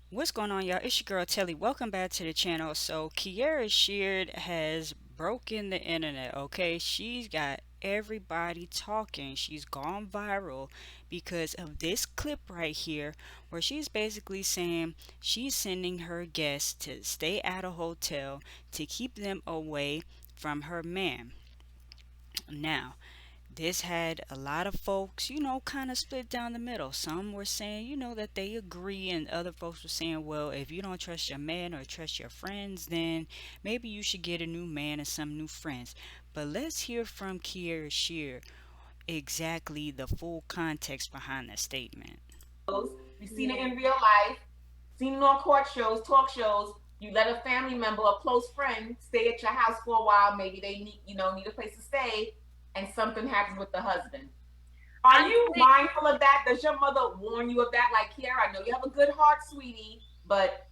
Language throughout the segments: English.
What's going on, y'all? It's your girl Telly. Welcome back to the channel. So, Kierra Sheard has broken the internet, okay? She's got everybody talking. She's gone viral because of this clip right here where she's basically saying she's sending her guests to stay at a hotel to keep them away from her man. Now, this had a lot of folks, kind of split down the middle. Some were saying, that they agree, and other folks were saying, well, if you don't trust your man or trust your friends, then maybe you should get a new man and some new friends. But let's hear from Kierra Sheard exactly the full context behind that statement. We've seen it in real life, seen it on court shows, talk shows. You let a family member, a close friend, stay at your house for a while. Maybe they need a place to stay, and something happens with the husband. Are I'm you sick. mindful of that? Does your mother warn you of that? Like, Kiara, I know you have a good heart, sweetie, but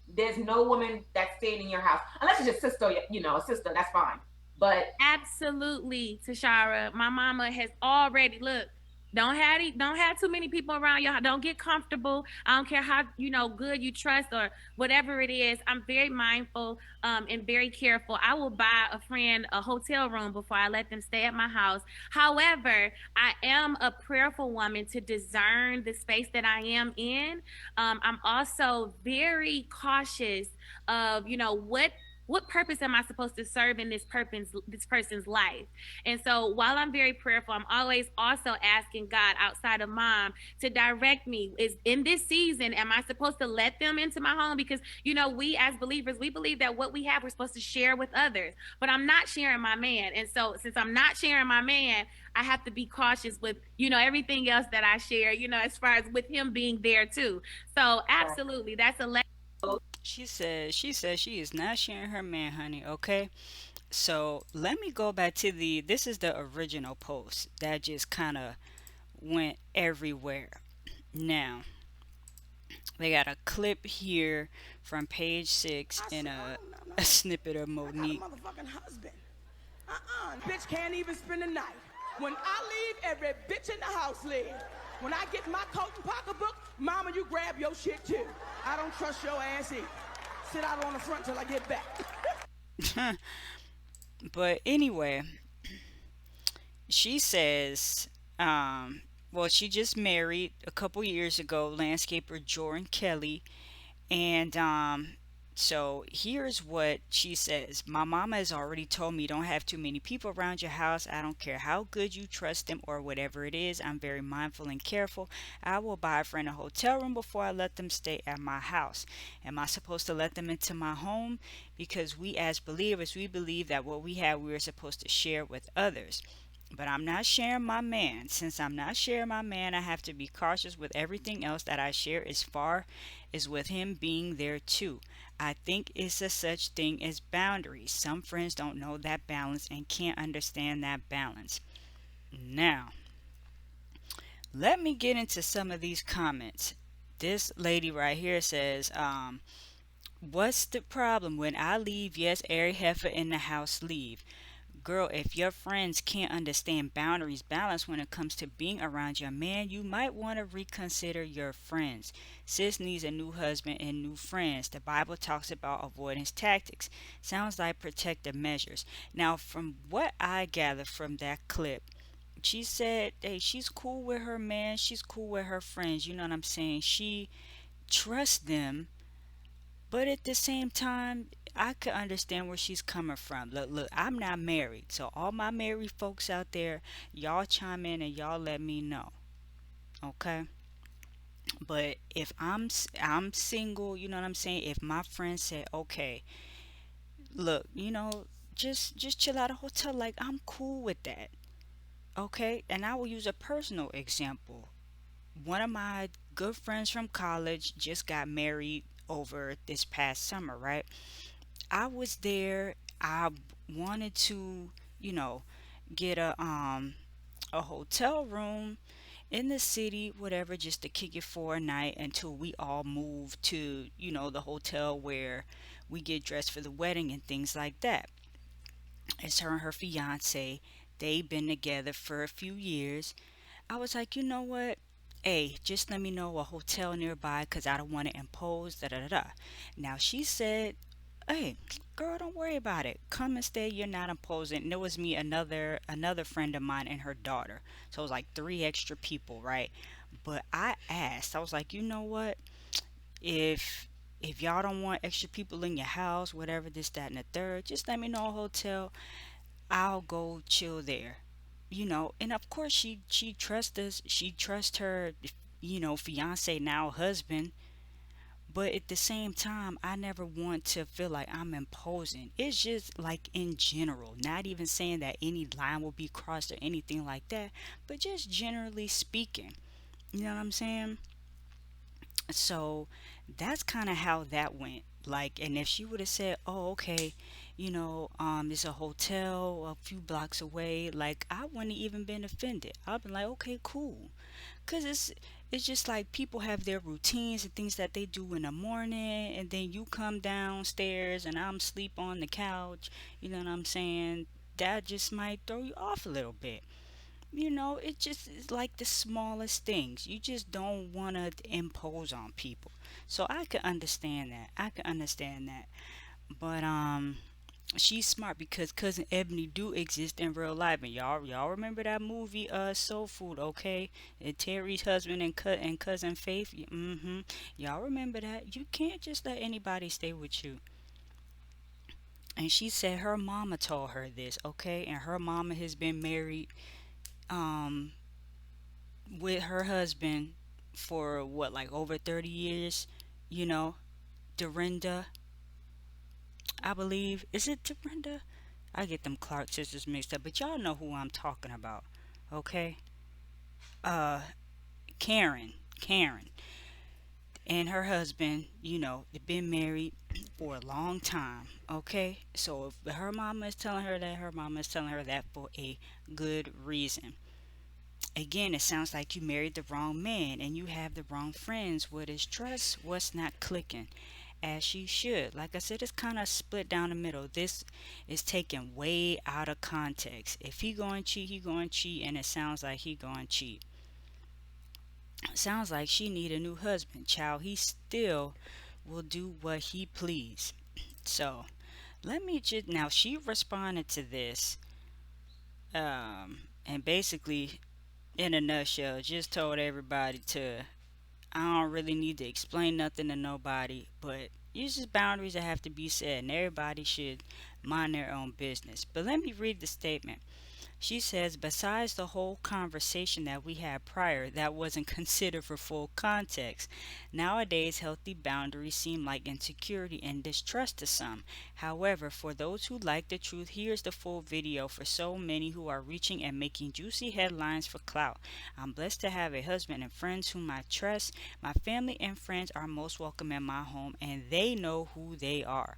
there's no woman that's staying in your house unless it's your sister. A sister, that's fine. But Absolutely, Tashara. My mama has already look. Don't have too many people around y'all. Don't get comfortable. I don't care how good you trust or whatever it is. I'm very mindful and very careful. I will buy a friend a hotel room before I let them stay at my house. However, I am a prayerful woman to discern the space that I am in. I'm also very cautious of what purpose am I supposed to serve in this person's life? And so while I'm very prayerful, I'm always also asking God outside of mom to direct me. Is in this season, am I supposed to let them into my home? Because we as believers, we believe that what we have we're supposed to share with others. But I'm not sharing my man. And so since I'm not sharing my man, I have to be cautious with, everything else that I share, as far as with him being there too. So absolutely, that's a She says she is not sharing her man, honey, okay? So let me go back to this is the original post that just kind of went everywhere. Now, they got a clip here from page six I and said, a snippet of I got a Monique. motherfucking husband. Bitch can't even spend the night. When I leave, every bitch in the house leave. When I get my coat and pocketbook, mama, you grab your shit too. I don't trust your ass either. Sit out on the front till I get back. But anyway, she says, well, she just married a couple years ago, landscaper Jordan Kelly. And so here's what she says. My mama has already told me don't have too many people around your house. I don't care how good you trust them or whatever it is. I'm very mindful and careful. I will buy a friend a hotel room before I let them stay at my house. Am I supposed to let them into my home? Because we as believers, we believe that what we have, we are supposed to share with others. But I'm not sharing my man. Since I'm not sharing my man, I have to be cautious with everything else that I share as far as with him being there too. I think it's a such thing as boundaries. Some friends don't know that balance and can't understand that balance. Now, let me get into some of these comments. This lady right here says, what's the problem when I leave? Yes, every heifer in the house leave. Girl, if your friends can't understand boundaries, balance when it comes to being around your man, you might want to reconsider your friends. Sis needs a new husband and new friends. The Bible talks about avoidance tactics. Sounds like protective measures. Now, from what I gather from that clip, she said, hey, she's cool with her man, she's cool with her friends. You know what I'm saying? She trusts them, but at the same time, I could understand where she's coming from. Look, I'm not married. So all my married folks out there, y'all chime in and y'all let me know. Okay? But if I'm single, you know what I'm saying? If my friend said, "Okay, look, just chill out a hotel," like I'm cool with that. Okay? And I will use a personal example. One of my good friends from college just got married over this past summer, right? I was there. I wanted to, you know, get a hotel room in the city, whatever, just to kick it for a night until we all move to, the hotel where we get dressed for the wedding and things like that. It's her and her fiance. They've been together for a few years. I was like, you know what? Hey, just let me know a hotel nearby because I don't want to impose, da da da da. Now she said, hey, girl, don't worry about it. Come and stay. You're not imposing. And it was me, another friend of mine, and her daughter. So it was like three extra people, right? But I asked. I was like, you know what? If if y'all don't want extra people in your house, whatever, this, that, and the third, just let me know a hotel. I'll go chill there. And of course she trusts us. She trusts her, fiance, now husband. But at the same time, I never want to feel like I'm imposing. It's just like in general, not even saying that any line will be crossed or anything like that, but just generally speaking. You know what I'm saying? So that's kind of how that went. Like, and if she would have said, oh, okay, it's a hotel a few blocks away, like, I wouldn't even been offended. I'd been like, okay, cool. Cause it's just like people have their routines and things that they do in the morning, and then you come downstairs and I'm sleep on the couch. You know what I'm saying? That just might throw you off a little bit. It just is like the smallest things. You just don't want to impose on people. So I could understand that. I could understand that. But she's smart because cousin Ebony do exist in real life, and y'all remember that movie Soul Food, okay? And Terry's husband and cousin Faith. Mm-hmm. Y'all remember that? You can't just let anybody stay with you. And she said her mama told her this, okay? And her mama has been married um with her husband for what, like over 30 years, you know, Dorinda, I believe. Is it Dorinda? I get them Clark sisters mixed up, but y'all know who I'm talking about. Okay? Uh Karen and her husband, they've been married for a long time. Okay? So if her mama is telling her that, her mama is telling her that for a good reason. Again, it sounds like you married the wrong man and you have the wrong friends. What is trust? What's not clicking? As she should. Like I said, it's kind of split down the middle. This is taken way out of context. If he going to cheat, he going to cheat, and it sounds like he going to cheat. Sounds like she need a new husband. Child, he still will do what he please. So let me just now. She responded to this, and basically, in a nutshell, just told everybody to I don't really need to explain nothing to nobody, but it's just boundaries that have to be set, and everybody should mind their own business. But let me read the statement. She says, besides the whole conversation that we had prior, that wasn't considered for full context. Nowadays, healthy boundaries seem like insecurity and distrust to some. However, for those who like the truth, here's the full video for so many who are reaching and making juicy headlines for clout. I'm blessed to have a husband and friends whom I trust. My family and friends are most welcome in my home, and they know who they are.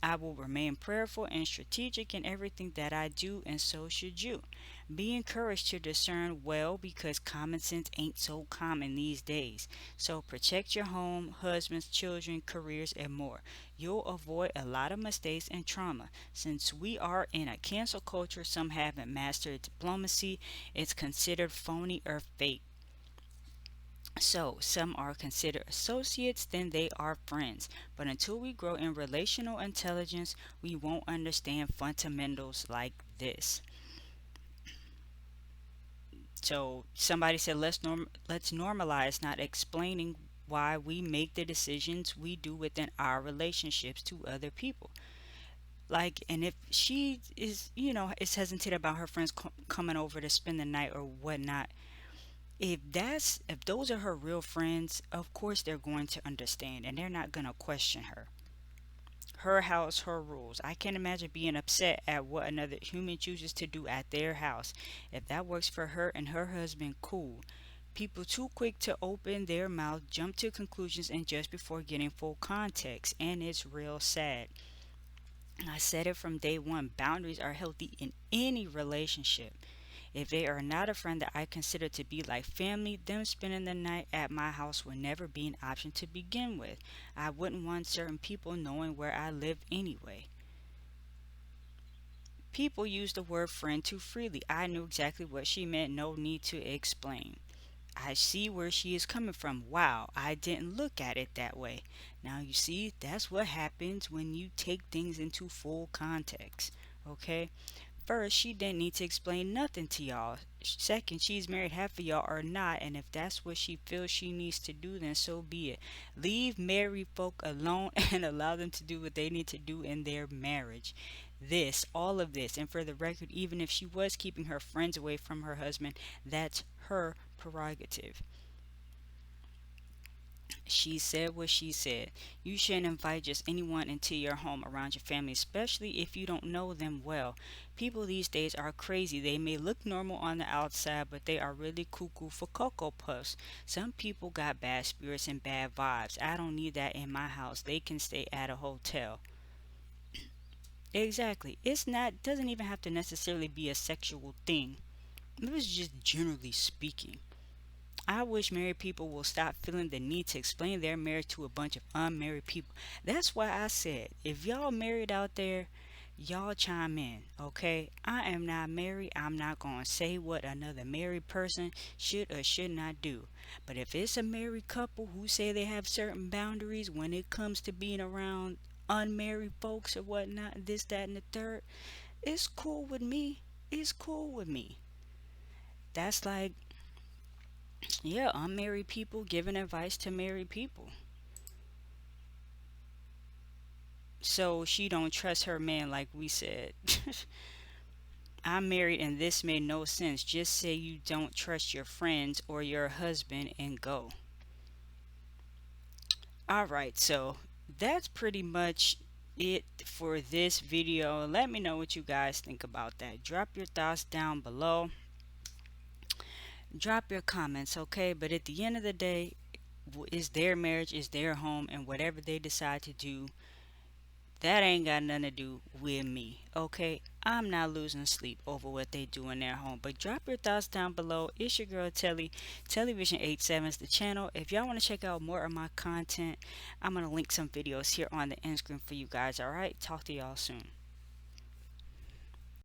I will remain prayerful and strategic in everything that I do, and so should you. Be encouraged to discern well because common sense ain't so common these days. So protect your home, husbands, children, careers, and more. You'll avoid a lot of mistakes and trauma. Since we are in a cancel culture, some haven't mastered diplomacy. It's considered phony or fake. So, some are considered associates, then they are friends. But until we grow in relational intelligence, we won't understand fundamentals like this. So, somebody said let's normalize not explaining why we make the decisions we do within our relationships to other people. Like, and if she is, is hesitant about her friends coming over to spend the night or whatnot, if those are her real friends, of course they're going to understand and they're not going to question her. Her house, her rules. I can't imagine being upset at what another human chooses to do at their house. If that works for her and her husband, cool. People too quick to open their mouth, jump to conclusions, and just before getting full context, and it's real sad. I said it from day one, boundaries are healthy in any relationship. If they are not a friend that I consider to be like family, them spending the night at my house would never be an option to begin with. I wouldn't want certain people knowing where I live anyway. People use the word friend too freely. I knew exactly what she meant, no need to explain. I see where she is coming from. Wow, I didn't look at it that way. Now you see, that's what happens when you take things into full context. Okay? First, she didn't need to explain nothing to y'all. Second, she's married, half of y'all are not, and if that's what she feels she needs to do, then so be it. Leave married folk alone and allow them to do what they need to do in their marriage. This, all of this, and for the record, even if she was keeping her friends away from her husband, that's her prerogative. She said what she said. You shouldn't invite just anyone into your home around your family, especially if you don't know them well. People these days are crazy. They may look normal on the outside, but they are really cuckoo for Cocoa Puffs. Some people got bad spirits and bad vibes. I don't need that in my house. They can stay at a hotel. Exactly. It's not, doesn't even have to necessarily be a sexual thing. It was just generally speaking. I wish married people will stop feeling the need to explain their marriage to a bunch of unmarried people. That's why I said, if y'all married out there, y'all chime in, okay? I am not married. I'm not going to say what another married person should or should not do. But if it's a married couple who say they have certain boundaries when it comes to being around unmarried folks or whatnot, this, that, and the third, it's cool with me. It's cool with me. That's like, yeah, unmarried people giving advice to married people. So she don't trust her man like we said. I'm married and this made no sense. Just say you don't trust your friends or your husband and go. Alright, so that's pretty much it for this video. Let me know what you guys think about that. Drop your thoughts down below. Drop your comments, okay? But at the end of the day, is their marriage, is their home, and whatever they decide to do, that ain't got nothing to do with me, okay? I'm not losing sleep over what they do in their home. But drop your thoughts down below. It's your girl Telly. TelliVision 87 is the channel. If y'all want to check out more of my content, I'm going to link some videos here on the end screen for you guys, alright? Talk to y'all soon.